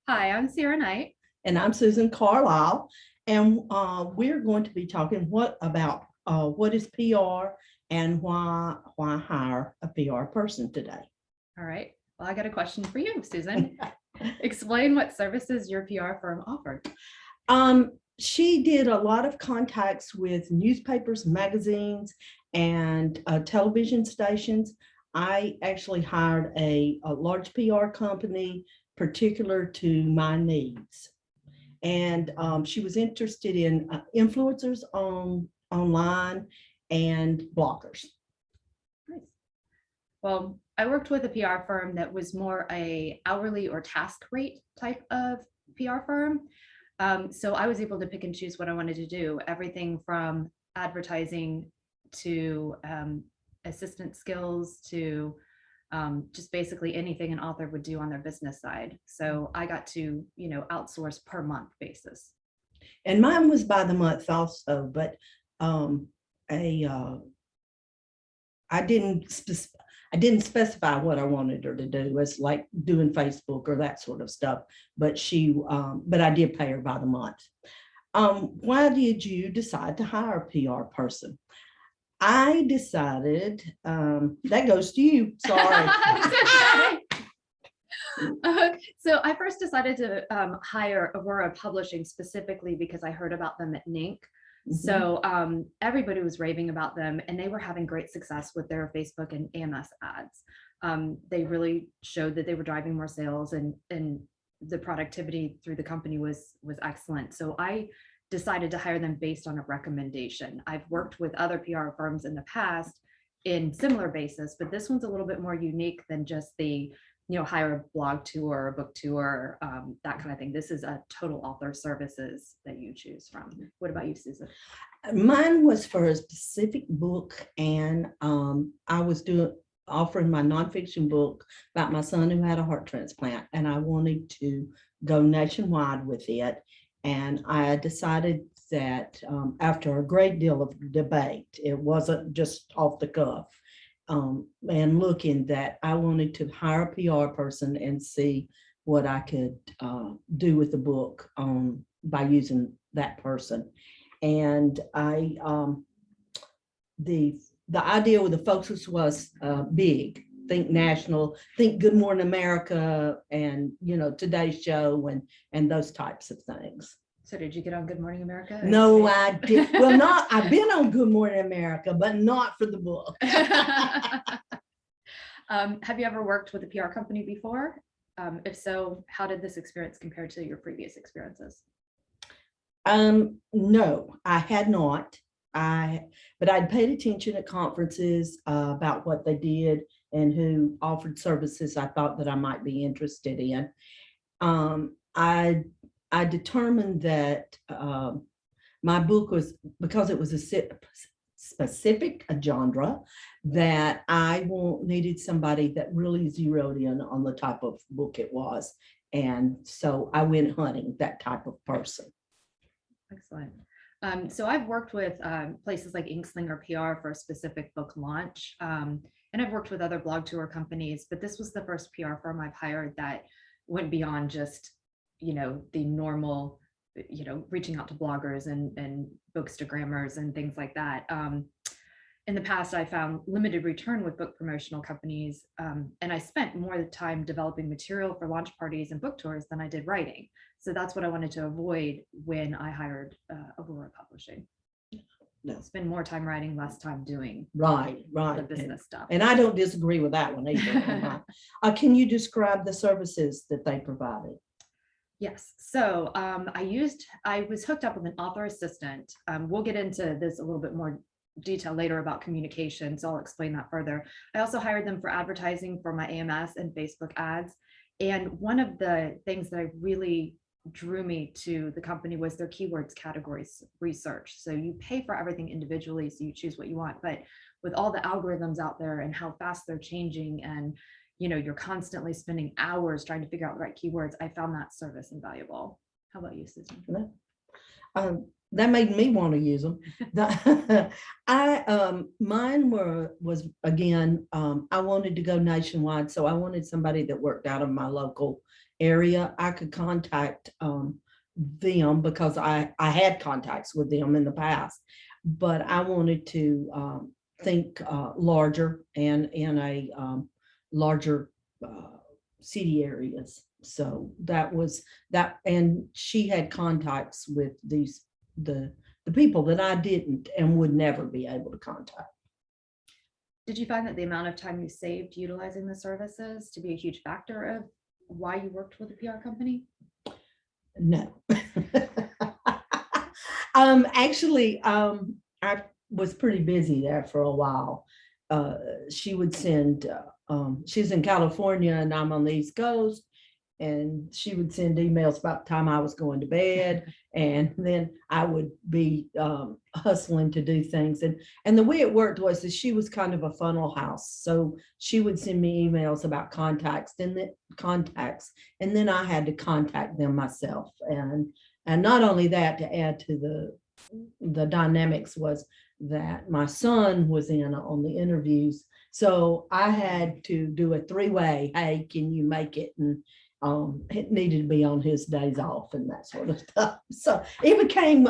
Hi, I'm Ciara. And I'm Susan Carlisle, and we're going to be talking about what is PR and why hire a PR person today. All right. Well, I got a question for you, Susan. Explain what services your PR firm offered. She did a lot of contacts with newspapers, magazines, and television stations. I actually hired a large PR company particular to my needs. And she was interested in influencers online and bloggers. Nice. Well, I worked with a PR firm that was more a hourly or task rate type of PR firm. So I was able to pick and choose what I wanted to do, everything from advertising to assistant skills to just basically anything an author would do on their business side. So I got to, outsource per month basis. And mine was by the month also, but I didn't specify what I wanted her to do. It's like doing Facebook or that sort of stuff. But but I did pay her by the month. Why did you decide to hire a PR person? I decided, that goes to you, sorry. So I first decided to hire Aurora Publishing specifically because I heard about them at NINC. So everybody was raving about them, and they were having great success with their Facebook and AMS ads. They really showed that they were driving more sales, and the productivity through the company was excellent. So I decided to hire them based on a recommendation. I've worked with other PR firms in the past in similar basis, but this one's a little bit more unique than just the hire a blog tour, a book tour, that kind of thing. This is a total author services that you choose from. What about you, Susan? Mine was for a specific book, and I was offering my nonfiction book about my son who had a heart transplant, and I wanted to go nationwide with it. And I decided that after a great deal of debate, it wasn't just off the cuff, and looking that I wanted to hire a PR person and see what I could do with the book by using that person. And the idea with the focus was big. Think national, think Good Morning America, and Today's Show, and those types of things. So did you get on Good Morning America? No, I did. Well, I've been on Good Morning America, but not for the book. Have you ever worked with a PR company before? If so, how did this experience compare to your previous experiences? No, I had not. But I'd paid attention at conferences about what they did and who offered services I thought that I might be interested in. I determined that my book was, because it was a specific genre, that I needed somebody that really zeroed in on the type of book it was. And so I went hunting that type of person. Excellent. So I've worked with places like Inkslinger PR for a specific book launch. And I've worked with other blog tour companies, but this was the first PR firm I've hired that went beyond just, the normal, reaching out to bloggers and bookstagrammers and things like that. In the past, I found limited return with book promotional companies, and I spent more time developing material for launch parties and book tours than I did writing. So that's what I wanted to avoid when I hired Aurora Publishing. No. Spend more time writing, less time doing right the business stuff. And I don't disagree with that one either. Can you describe the services that they provided? Yes. So I was hooked up with an author assistant. We'll get into this a little bit more detail later about communication, so I'll explain that further. I also hired them for advertising for my AMS and Facebook ads. And one of the things that I really drew me to the company was their keywords categories research. So you pay for everything individually, so you choose what you want. But with all the algorithms out there and how fast they're changing, and you're constantly spending hours trying to figure out the right keywords, I found that service invaluable. How about you, Susan? that made me want to use them. Mine was again, I wanted to go nationwide, so I wanted somebody that worked out of my local area. I could contact them because I had contacts with them in the past, but I wanted to think larger and in a larger city areas. So that was that, and she had contacts with the people that I didn't and would never be able to contact. Did you find that the amount of time you saved utilizing the services to be a huge factor of why you worked with a PR company? No. Actually, I was pretty busy there for a while. She would send, she's in California and I'm on the East Coast, and she would send emails about the time I was going to bed, and then I would be hustling to do things. And the way it worked was that she was kind of a funnel house. So she would send me emails about contacts, and then I had to contact them myself. And not only that, to add to the dynamics was that my son was in on the interviews. So I had to do a three-way, hey, can you make it? And it needed to be on his days off and that sort of stuff. So it became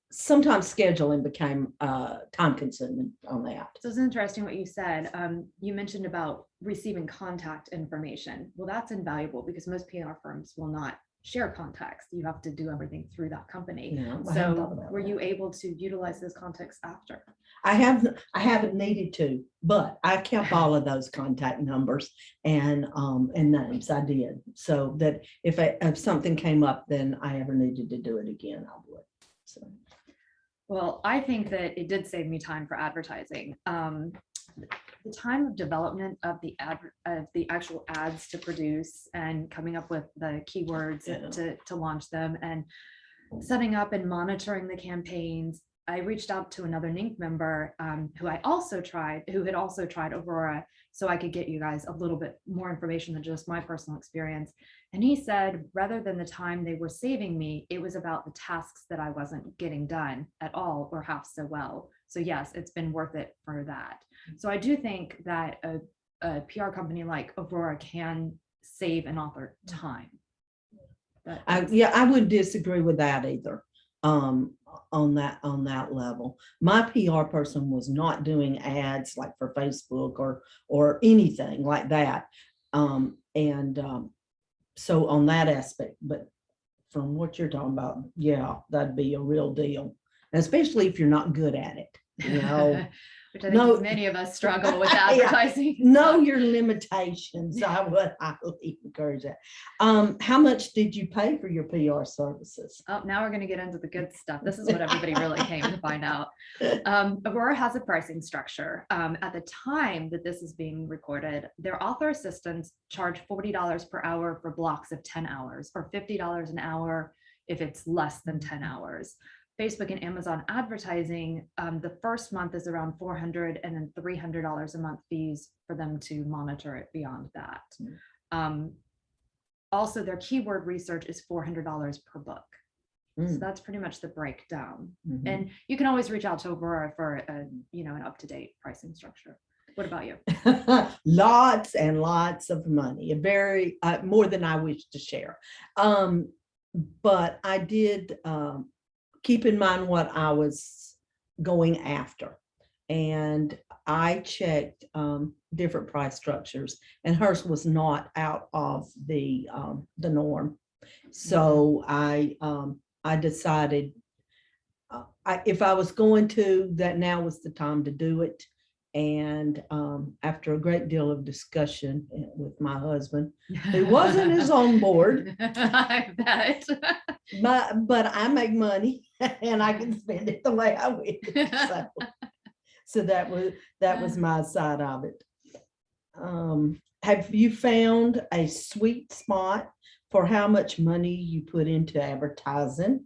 sometimes scheduling became time consuming on that. So it's interesting what you said. You mentioned about receiving contact information. Well, that's invaluable because most PR firms will not share contacts. You have to do everything through that company. Yeah, so were you able to utilize those contacts after? I haven't needed to, but I kept all of those contact numbers and names. I did, so that if something came up, then I ever needed to do it again, I would. So, well, I think that it did save me time for advertising. The time of development of the actual ads to produce and coming up with the keywords to launch them and setting up and monitoring the campaigns. I reached out to another NINC member who had also tried Aurora, so I could get you guys a little bit more information than just my personal experience. And he said, rather than the time they were saving me, it was about the tasks that I wasn't getting done at all or half so well. So yes, it's been worth it for that. So I do think that a PR company like Aurora can save an author time. I would disagree with that either. On that level, my PR person was not doing ads like for Facebook or anything like that. So on that aspect, but from what you're talking about, yeah, that'd be a real deal, especially if you're not good at it, you know. Which I think many of us struggle with advertising. Yeah. Know your limitations. I would highly encourage that. How much did you pay for your PR services? Oh, now we're going to get into the good stuff. This is what everybody really came to find out. Aurora has a pricing structure. At the time that this is being recorded, their author assistants charge $40 per hour for blocks of 10 hours or $50 an hour if it's less than 10 hours. Facebook and Amazon advertising, the first month is around $400 and then $300 a month fees for them to monitor it beyond that. Also, their keyword research is $400 per book. So that's pretty much the breakdown. And you can always reach out to Aurora for an up-to-date pricing structure. What about you? Lots and lots of money, very more than I wish to share. But I did keep in mind what I was going after. And I checked different price structures, and hers was not out of the norm. So I decided if I was going to, that now was the time to do it. And after a great deal of discussion with my husband, who wasn't as on board, I bet. but I make money and I can spend it the way I wish. So that was my side of it. Have you found a sweet spot for how much money you put into advertising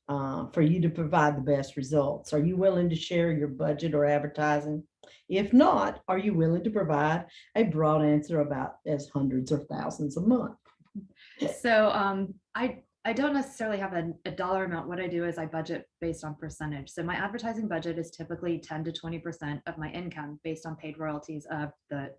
for you to provide the best results? Are you willing to share your budget or advertising? If not, are you willing to provide a broad answer about as hundreds or thousands a month? So I I don't necessarily have a dollar amount. What I do is I budget based on percentage. So my advertising budget is typically 10 to 20% of my income based on paid royalties of the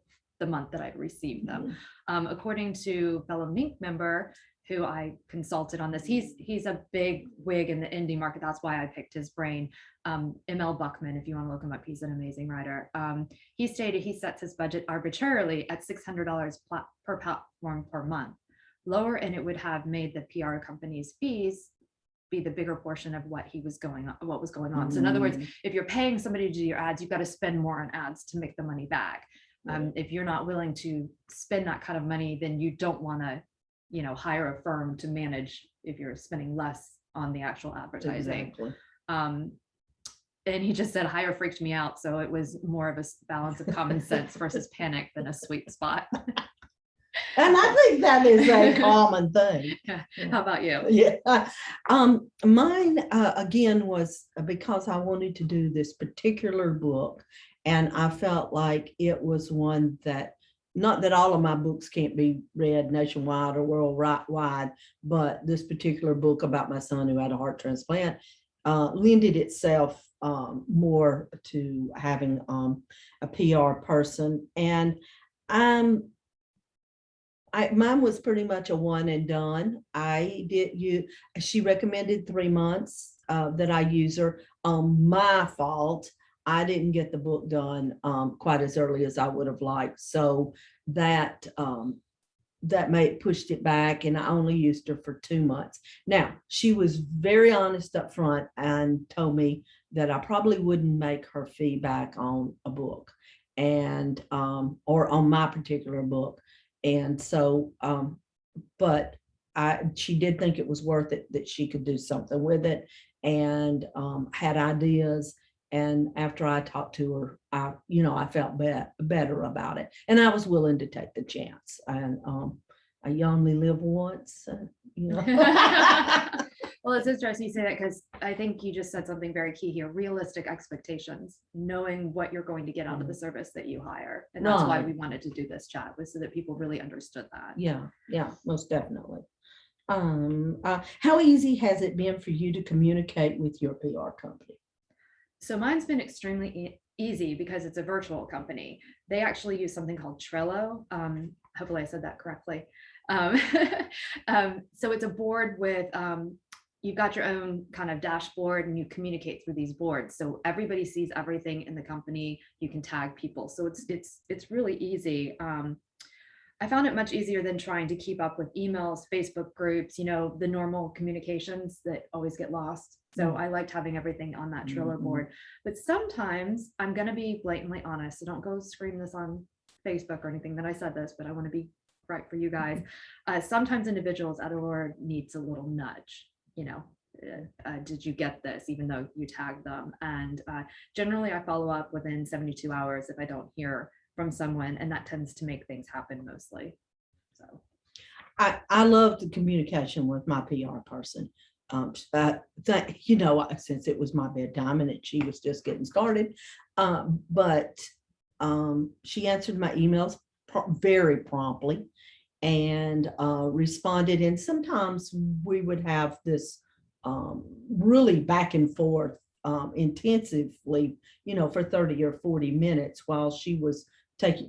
month that I received them. According to fellow Mink member who I consulted on this, he's a big wig in the indie market. That's why I picked his brain. ML Buckman, if you want to look him up, he's an amazing writer. He stated he sets his budget arbitrarily at $600 per platform per month. Lower, and it would have made the PR company's fees be the bigger portion of what was going on. So in other words, if you're paying somebody to do your ads, you've got to spend more on ads to make the money back. If you're not willing to spend that kind of money, then you don't want to, hire a firm to manage if you're spending less on the actual advertising. Exactly. And he just said hire freaked me out. So it was more of a balance of common sense versus panic than a sweet spot. And I think that is a common thing. How about you? Yeah. Mine, again, was because I wanted to do this particular book. And I felt like it was one that, not that all of my books can't be read nationwide or worldwide, but this particular book about my son who had a heart transplant lended itself more to having a PR person. And mine was pretty much a one and done. She recommended 3 months that I use her. My fault. I didn't get the book done quite as early as I would have liked. So that pushed it back, and I only used her for 2 months. Now, she was very honest up front and told me that I probably wouldn't make her feedback on a book and or on my particular book. And so, but she did think it was worth it, that she could do something with it, and had ideas. And after I talked to her, I felt better about it, and I was willing to take the chance. And you only live once, Well, it's interesting you say that, because I think you just said something very key here: realistic expectations, knowing what you're going to get out of the service that you hire. And that's why we wanted to do this chat, was so that people really understood that. Yeah, most definitely. How easy has it been for you to communicate with your PR company? So mine's been extremely easy because it's a virtual company. They actually use something called Trello. Hopefully I said that correctly. So it's a board with, you've got your own kind of dashboard, and you communicate through these boards. So everybody sees everything in the company. You can tag people. So it's really easy. I found it much easier than trying to keep up with emails, Facebook groups, the normal communications that always get lost. So I liked having everything on that Trello board. But sometimes, I'm going to be blatantly honest, so don't go scream this on Facebook or anything that I said this, but I want to be right for you guys. Sometimes individuals out of order needs a little nudge, did you get this, even though you tagged them? And generally I follow up within 72 hours if I don't hear from someone, and that tends to make things happen mostly. So I love the communication with my PR person. Since it was my bedtime and she was just getting started, but she answered my emails very promptly and responded. And sometimes we would have this really back and forth intensively, for 30 or 40 minutes while she was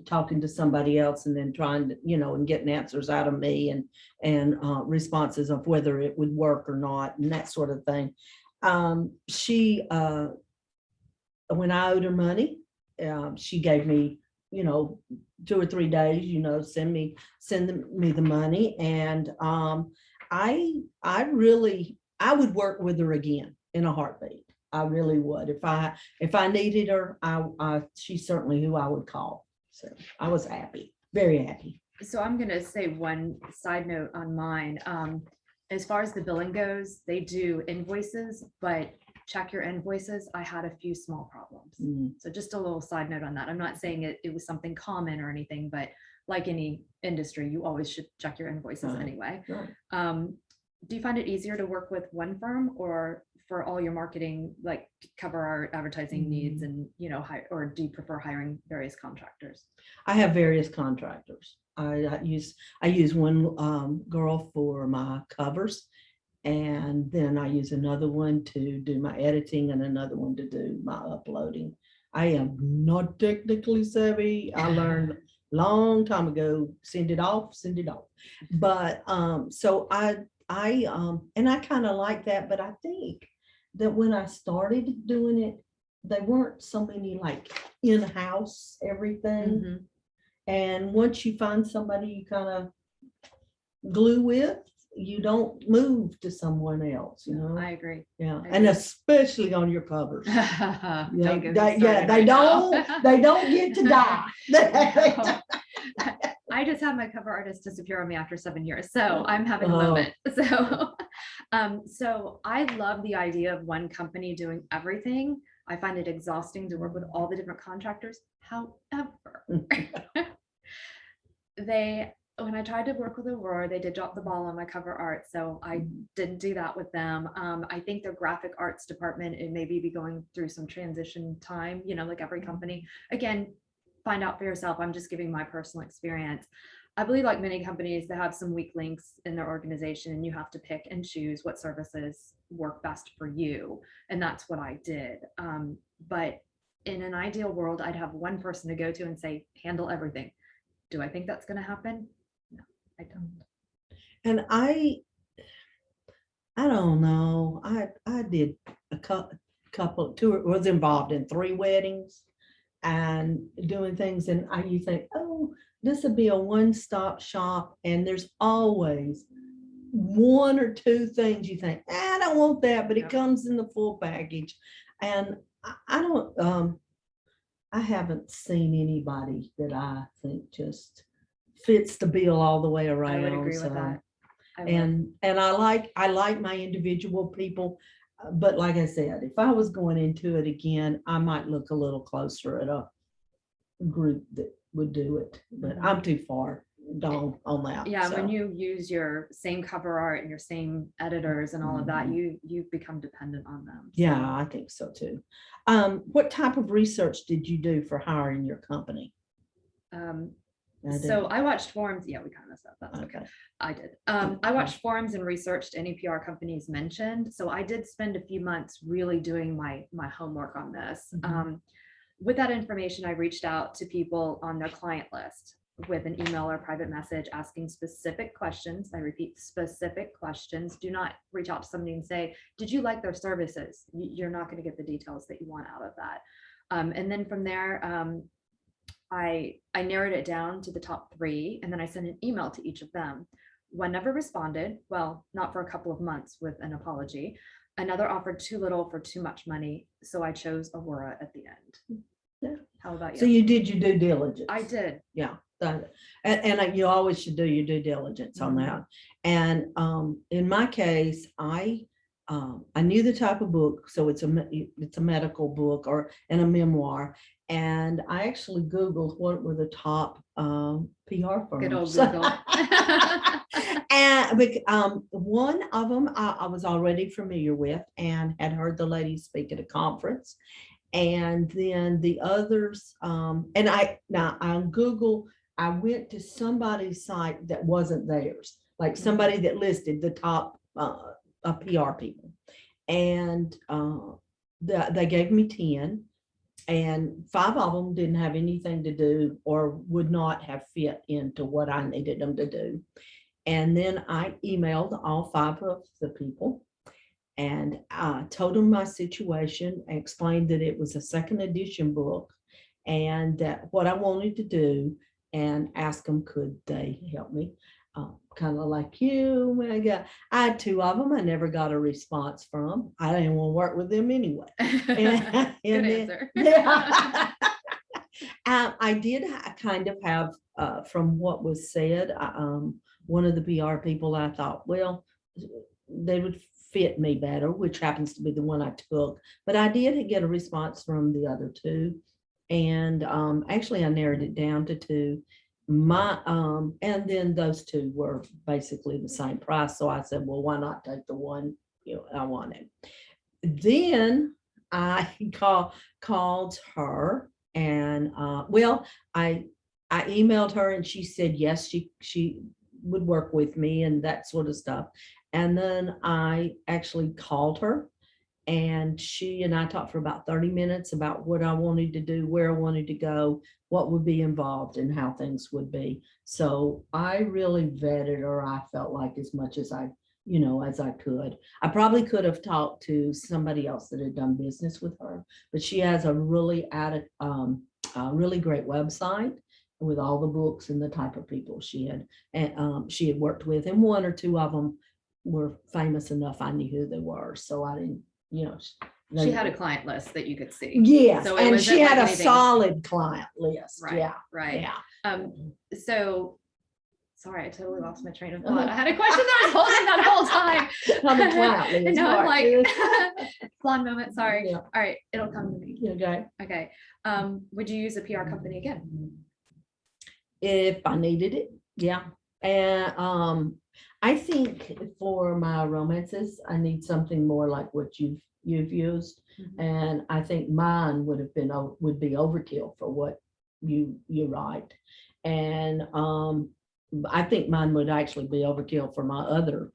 talking to somebody else, and then trying to, and getting answers out of me and responses of whether it would work or not, and that sort of thing. She, when I owed her money, she gave me, 2 or 3 days, send me the money. And I would work with her again in a heartbeat. I really would. If I needed her, she's certainly who I would call. So I was happy, very happy. So I'm going to say one side note on mine. As far as the billing goes, they do invoices, but check your invoices. I had a few small problems. So just a little side note on that. I'm not saying it was something common or anything, but like any industry, you always should check your invoices anyway. Right. Do you find it easier to work with one firm, or for all your marketing, like cover our advertising needs, and or do you prefer hiring various contractors? I have various contractors. I use one girl for my covers, And then I use another one to do my editing and another one to do my uploading. I am not technically savvy. I learned long time ago, send it off, send it off. But so and I kind of like that, but I think that when I started doing it, they weren't so many like in-house everything. Mhm. And once you find somebody you kind of glue with, you don't move to someone else, you know? I agree. Yeah, I and agree. especially on your covers. Don't Yeah, get me they started right now. they don't get to die. No. I just had my cover artist disappear on me after 7 years, so I'm having a Oh. moment. So, so I love the idea of one company doing everything. I find it exhausting to work with all the different contractors. However, when I tried to work with Aurora, they did drop the ball on my cover art, so I didn't do that with them. I think their graphic arts department, it maybe be going through some transition time, like every company. Again, find out for yourself. I'm just giving my personal experience. I believe, like many companies, they have some weak links in their organization, and you have to pick and choose what services work best for you. And that's what I did. But in an ideal world, I'd have one person to go to and say, handle everything. Do I think that's going to happen? No, I don't. And I don't know. I did a couple, was involved in 3 weddings and doing things, and you think, oh, this would be a one-stop shop, and there's always 1 or 2 things you think, I don't want that, but it comes in the full package. And I don't, I haven't seen anybody that I think just fits the bill all the way around. I would agree with so. that. And I like my individual people, but like I said, if I was going into it again, I might look a little closer at a group that would do it, but Mhm. I'm too far gone on that. Yeah, so. when you use your same cover art and your same editors and all of that, you become dependent on them. So. Yeah, I think so too. What type of research did you do for hiring your company? So I watched forums. Yeah, we kind of messed up. That's okay. I did. I watched forums and researched any PR companies mentioned. So I did spend a few months really doing my homework on this. With that information, I reached out to people on their client list with an email or private message asking specific questions. I repeat, specific questions. Do not reach out to somebody and say, did you like their services? You're not going to get the details that you want out of that. And then from there, I narrowed it down to the top 3, and then I sent an email to each of them. One never responded, well, not for a couple of months with an apology. Another offered too little for too much money, so I chose Aurora at the end. Yeah. How about you? So you did your due diligence. I did. Yeah. And you always should do your due diligence on that. And in my case, I knew the type of book, so it's a medical book and a memoir. And I actually Googled what were the top PR firms. Good old Google. And one of them I was already familiar with and had heard the lady speak at a conference. And then the others, and on Google, I went to somebody's site that wasn't theirs, like somebody that listed the top PR people. And they gave me 10, and 5 of them didn't have anything to do or would not have fit into what I needed them to do. And then I emailed all 5 of the people and told them my situation, and explained that it was a 2nd edition book and that what I wanted to do, and ask them, could they help me? Kind of like you. When I had 2 of them, I never got a response from. I didn't want to work with them anyway. And Good then, answer. Yeah. I did kind of have, from what was said, one of the PR people, I thought, well, they would fit me better, which happens to be the one I took. But I did get a response from the other 2. And actually, I narrowed it down to 2. And then those 2 were basically the same price. So I said, well, why not take the one I wanted? Then I called her, and I emailed her, and she said yes, she would work with me and that sort of stuff. And then I actually called her, and she and I talked for about 30 minutes about what I wanted to do, where I wanted to go, what would be involved, and how things would be. So I really vetted her, I felt like, as much as as I could. I probably could have talked to somebody else that had done business with her, but she has a a really great website with all the books and the type of people she had worked with, and one or two of them were famous enough I knew who they were. So I didn't, you know. She had a client list that you could see. Yes, So it and wasn't she like had a anything- solid client list. Right, Yeah, right. yeah. So, sorry, I totally lost my train of thought. I had a question that I was holding that whole time. On the client list. And now I'm Mark. like, blonde moment, sorry. Yeah. All right, it'll come to me. Okay. Okay. Would you use a PR company again? If I needed it, yeah. And I think for my romances, I need something more like what you've used. Mhm. And I think mine would be overkill for what you write. And I think mine would actually be overkill for my other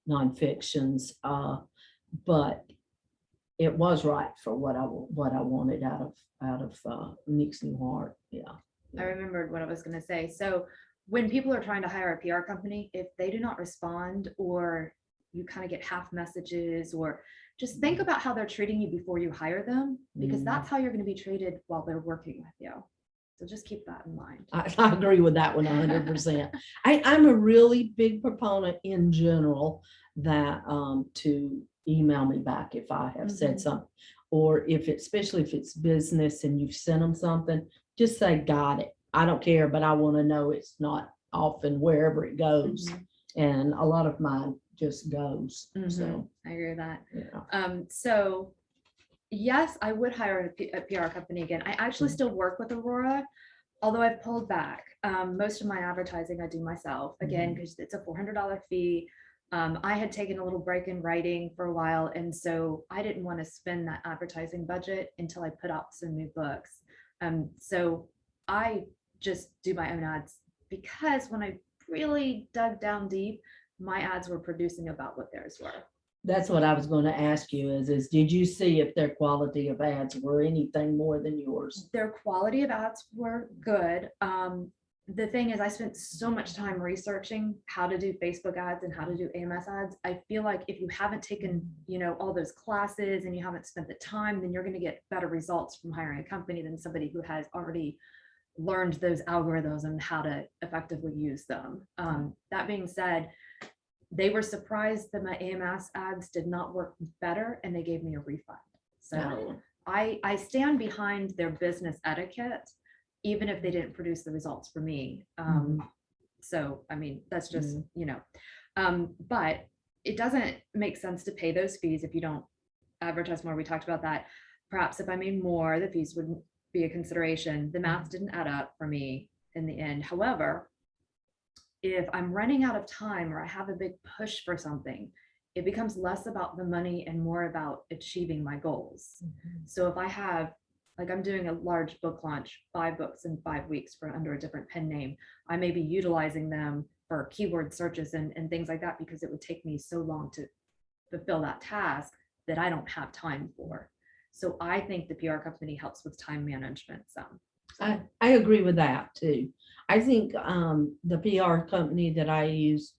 nonfictions. But it was right for what I wanted out of Nick's New Heart. Yeah. I remembered what I was going to say. So when people are trying to hire a PR company, if they do not respond, or you kind of get half messages, or just think about how they're treating you before you hire them, because that's how you're going to be treated while they're working with you. So just keep that in mind. I agree with that one 100%. I'm a really big proponent in general that to email me back if I have said something, or especially if it's business and you've sent them something, just say, got it. I don't care, but I want to know it's not off and wherever it goes. And a lot of mine just goes. So I agree with that. yeah. So yes, I would hire a PR company again. I actually still work with Aurora, although I've pulled back. Most of my advertising I do myself, again, because it's a $400 fee. I had taken a little break in writing for a while, and so I didn't want to spend that advertising budget until I put out some new books. So I just do my own ads, because when I really dug down deep, my ads were producing about what theirs were. That's what I was going to ask you is did you see if their quality of ads were anything more than yours? Their quality of ads were good. The thing is, I spent so much time researching how to do Facebook ads and how to do AMS ads. I feel like if you haven't taken, all those classes and you haven't spent the time, then you're going to get better results from hiring a company than somebody who has already learned those algorithms and how to effectively use them. That being said, they were surprised that my AMS ads did not work better, and they gave me a refund. So I stand behind their business etiquette, even if they didn't produce the results for me. So, I mean, that's just, but it doesn't make sense to pay those fees if you don't advertise more. We talked about that. Perhaps if I made more, the fees wouldn't be a consideration. The math didn't add up for me in the end. However, if I'm running out of time or I have a big push for something, it becomes less about the money and more about achieving my goals. So if I have, like, I'm doing a large book launch, 5 books in 5 weeks for under a different pen name, I may be utilizing them for keyword searches and things like that, because it would take me so long to fulfill that task that I don't have time for. So I think the PR company helps with time management some. I agree with that too. I think the PR company that I use,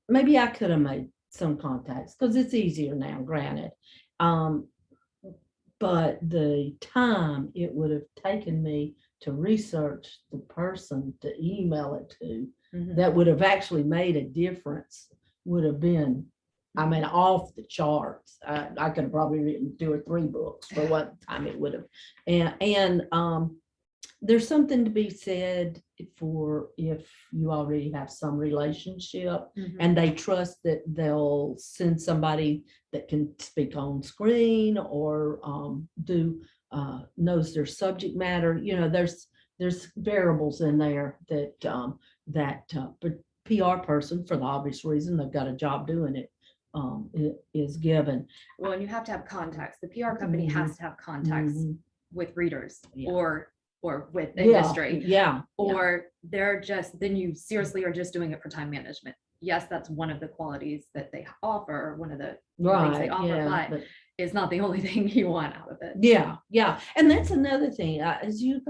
maybe I could have made some contacts because it's easier now, granted. But the time it would have taken me to research the person to email it to, that would have actually made a difference, would have been, I mean, off the charts. I could have probably written 2 or 3 books for what time it would have. And there's something to be said for if you already have some relationship and they trust that they'll send somebody that can speak on screen or knows their subject matter. There's variables in there that PR person, for the obvious reason they've got a job doing it, is given. Well, and you have to have contacts. The PR company has to have contacts with readers or with industry. Yeah. Or they're just, then you seriously are just doing it for time management. yes, that's one of the qualities that they offer, one of the things they Right, offer, yeah, but it's not the only thing you want out of it. yeah, yeah. And that's another thing, is you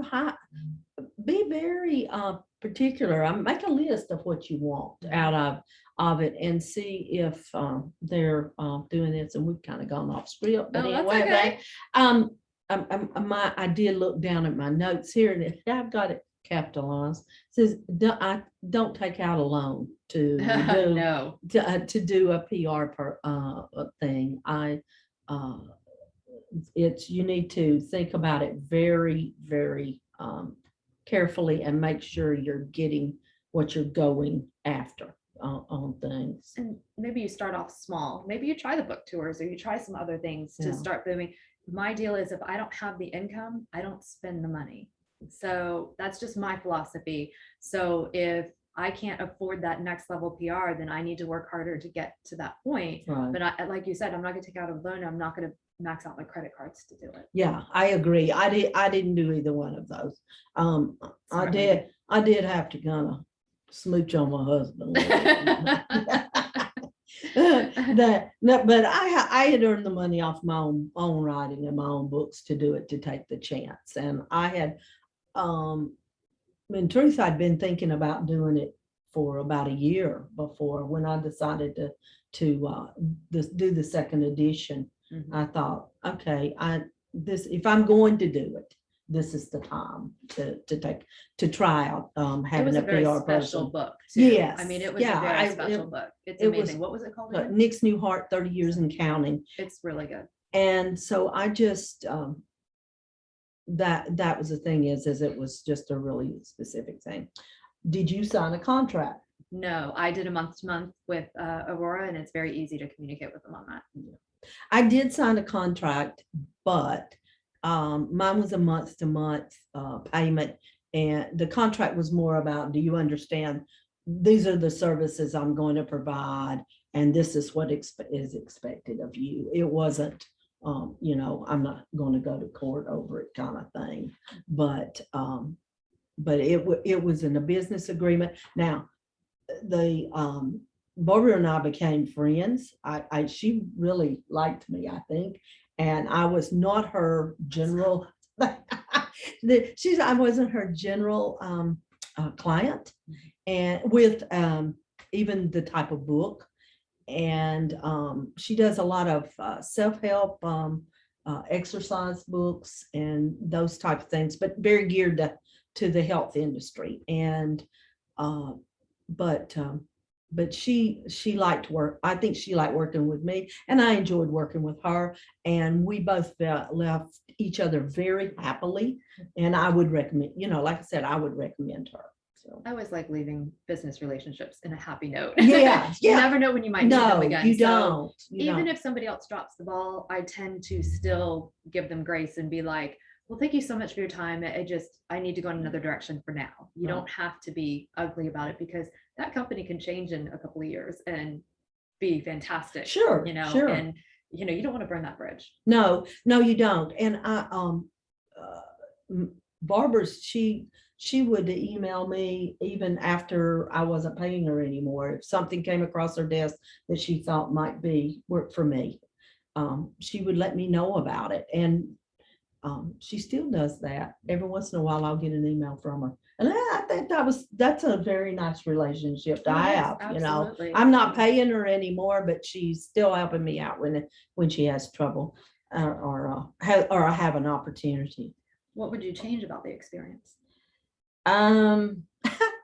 be very particular. Make a list of what you want out of it and see if they're doing this. And we've kind of gone off script, but Oh, that's anyway, okay. I did look down at my notes here, and I've got it capitalized. It says don't take out a loan to do No. to do a PR thing. You need to think about it very, very carefully and make sure you're getting what you're going after on things. And maybe you start off small. Maybe you try the book tours or you try some other things to Yeah. start booming. My deal is if I don't have the income, I don't spend the money. So that's just my philosophy. So if I can't afford that next level PR, then I need to work harder to get to that point. Right. But like you said, I'm not going to take out a loan. I'm not going to max out my credit cards to do it. Yeah, I agree. I didn't do either one of those. I Sorry. did have to kind of smooch on my husband. But I had earned the money off my own writing and my own books to do it, to take the chance. And I had, in truth, I'd been thinking about doing it for about a year before, when I decided to do the second edition. Mhm. I thought, okay, if I'm going to do it, this is the time to try out It having was a a very PR special person. book too. Yes, I mean, it was yeah, a very special book. It's it was, amazing. What was it called again? Nick's New Heart, 30 Years and Counting. It's really good. And so I just that was the thing, is it was just a really specific thing. Did you sign a contract? No, I did a month to month with Aurora, and it's very easy to communicate with them on that. I did sign a contract, but mine was a month to month payment, and the contract was more about, do you understand, these are the services I'm going to provide, and this is what is expected of you. It wasn't, I'm not going to go to court over it kind of thing, but it was in a business agreement. Now, Barbara and I became friends. She really liked me, I think, and I was not her general. I wasn't her general client, and with even the type of book, and she does a lot of self-help, exercise books and those type of things, but very geared to the health industry. And but she liked work. I think she liked working with me, and I enjoyed working with her. And we both left each other very happily. And I would recommend, like I said, I would recommend her. So I always like leaving business relationships in a happy note. Yeah, You yeah. never know when you might need them again. You So don't. even if somebody else drops the ball, I tend to still give them grace and be like, well, thank you so much for your time. I need to go in another direction for now. You Right. don't have to be ugly about it, because that company can change in a couple of years and be fantastic. Sure, sure. And you don't want to burn that bridge. No, you don't. And Barbara's, she would email me even after I wasn't paying her anymore. If something came across her desk that she thought might work for me, she would let me know about it. And she still does that. Every once in a while, I'll get an email from her. And I think that's a very nice relationship to have. Absolutely. I'm not paying her anymore, but she's still helping me out when she has trouble or I have an opportunity. What would you change about the experience? I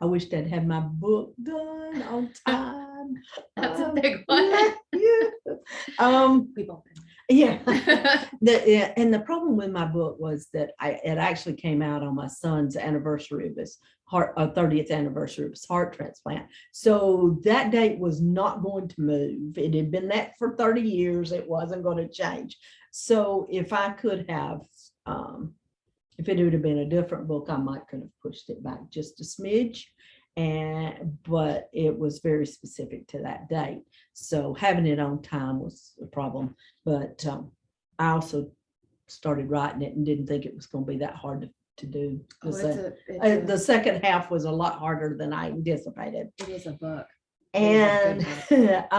wish I'd had my book done on time. That's a big one. Yeah. We've all been. Yeah. And the problem with my book was that it actually came out on my son's anniversary of his 30th anniversary of his heart transplant. So that date was not going to move. It had been that for 30 years. It wasn't going to change. So if I could have, if it would have been a different book, I might could have pushed it back just a smidge. But it was very specific to that date. So having it on time was a problem. But I also started writing it and didn't think it was going to be that hard to do. The second half was a lot harder than I anticipated. It is a book. And goodness.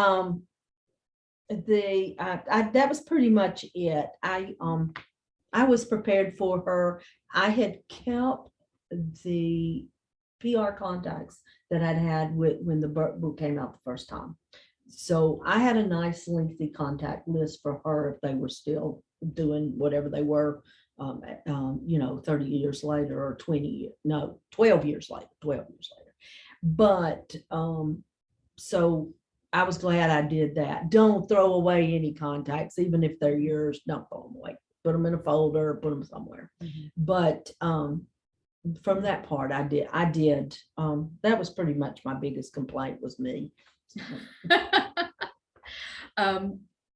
that was pretty much it. I was prepared for her. I had kept the PR contacts that I'd had when the book came out the first time. So I had a nice lengthy contact list for her if they were still doing whatever they were, 30 years later or 12 years later. But so I was glad I did that. Don't throw away any contacts, even if they're yours, don't throw them away. Put them in a folder, put them somewhere. But from that part, I did. That was pretty much my biggest complaint was me.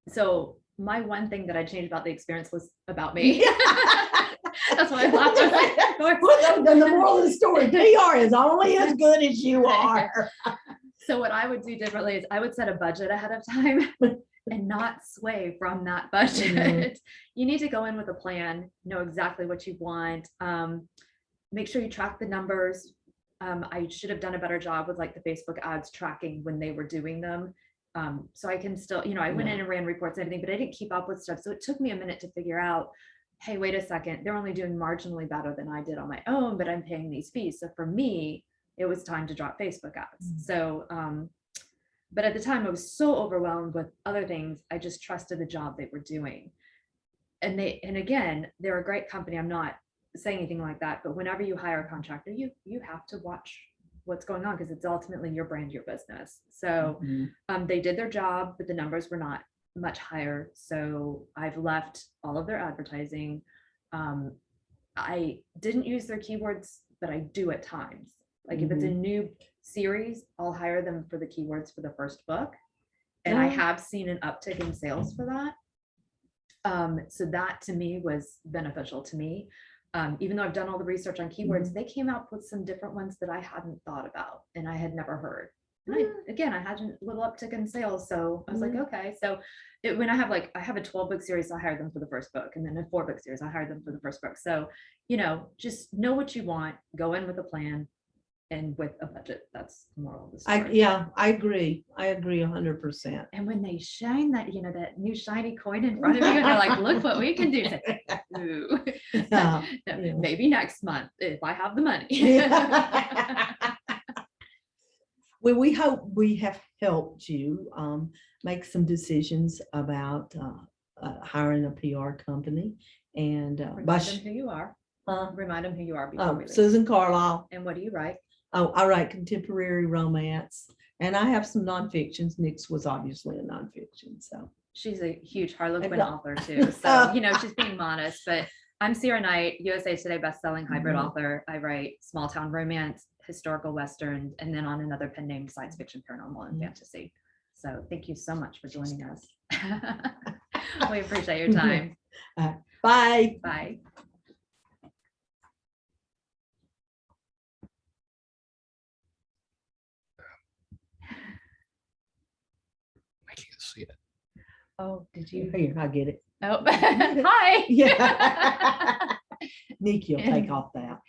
So my one thing that I changed about the experience was about me. That's why I laughed. Well, the moral of the story, PR is only as good as you are. So what I would do differently is I would set a budget ahead of time and not sway from that budget. You need to go in with a plan, know exactly what you want. Make sure you track the numbers. I should have done a better job with like the Facebook ads tracking when they were doing them. So I can still, I went in and ran reports and everything, but I didn't keep up with stuff. So it took me a minute to figure out, hey, wait a second, they're only doing marginally better than I did on my own, but I'm paying these fees. So for me, it was time to drop Facebook ads. So, but at the time I was so overwhelmed with other things. I just trusted the job they were doing. And again, they're a great company. I'm not saying anything like that, but whenever you hire a contractor, you have to watch what's going on because it's ultimately your brand, your business. So they did their job, but the numbers were not much higher. So I've left all of their advertising. I didn't use their keywords, but I do at times. Like if it's a new series, I'll hire them for the keywords for the first book. And I have seen an uptick in sales for that. So that to me was beneficial to me. Even though I've done all the research on keywords, they came out with some different ones that I hadn't thought about and I had never heard. And I had a little uptick in sales. So I was like, okay. So when I have I have a 12-book series, so I hired them for the first book, and then a 4-book series, I hired them for the first book. So, just know what you want, go in with a plan and with a budget. That's the moral of the story. I agree. I agree 100%. And when they shine that, that new shiny coin in front of you, and they're like, look what we can do. Ooh. Maybe next month if I have the money. Well, we hope we have helped you make some decisions about hiring a PR company. And remind them who you are. Remind them who you are before we leave. Susan Carlisle. And what do you write? Oh, I write contemporary romance, and I have some nonfictions. Nick's was obviously a nonfiction, so she's a huge Harlequin author too. So she's being modest. But I'm Ciara Knight, USA Today bestselling hybrid author. I write small town romance, historical western, and then on another pen name, science fiction, paranormal, and fantasy. So thank you so much for joining us. We appreciate your time. Bye. Bye. I can't see it. Oh, did you? Here, I get it. Oh, hi. Yeah. Nick, you'll take off that.